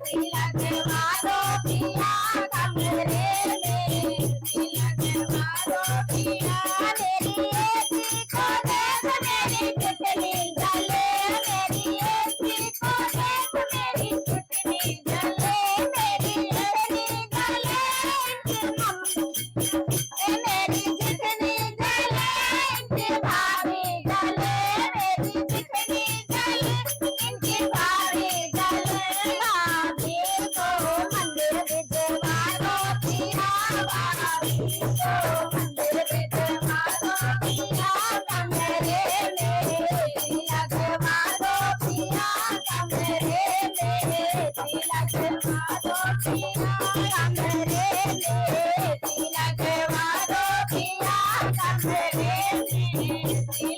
लगवा दो पिया कमरे में, लगवा दो पिया मेरी एसी को देख मेरी चुटनी जले, मेरी एसी को देख मेरी चुटनी जले, मेरी चुटनी जले मेरी जितनी जले इनकी भाभी जले, मेरी जितनी जले इनकी भाभी जले। भाभी को मंदिर भिजवा दो पिया, भाभी को मंदिर भिजवा दो पिया कमरे में, लगवा दो पिया कमरे में, लगवा दो पिया कमरे में, लगवा दो पिया कमरे में,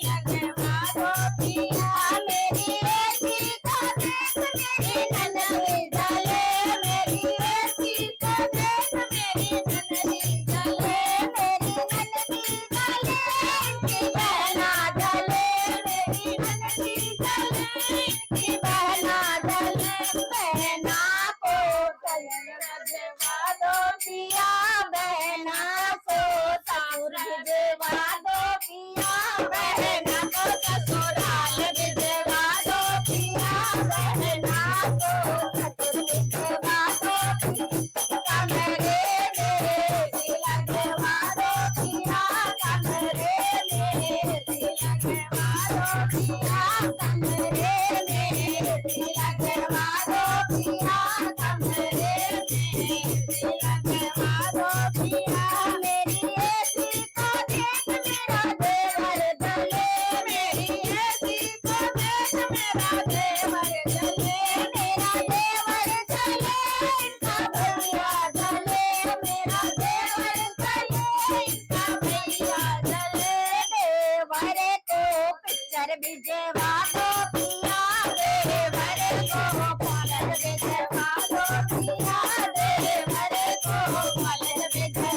लगवा दो पिया मेरी एसी को देख मेरी नन्ही जले, मेरी एसी को देख मेरी नन्ही जले, मेरी नन्ही जले इनकी बहना जले, मेरी नन्ही जले इनकी बहना जले। बहना को लगवा दो पिया, बहना को ससुर भिजवा दो पिया, बहना को ससुराल भिजवा दो पिया, बहना को ससुर भिजवा दो कमरे में, लगवा दो पिया कमरे में, लगवा दो पिया कमरे में, लगवा दो पिया कमरे में, लगवा दो पिया मेरी एसी को देख मेरा देवर जले, मेरी एसी को देख मेरा देवर जले, मेरा देवर जले इनका भैया जले, मेरा देवर जले इनका भैया जले। देवर को पिक्चर भिजवा दो पिया, देवर को कॉलर भिजवा दो पिया, देवर को कॉलर भिजवा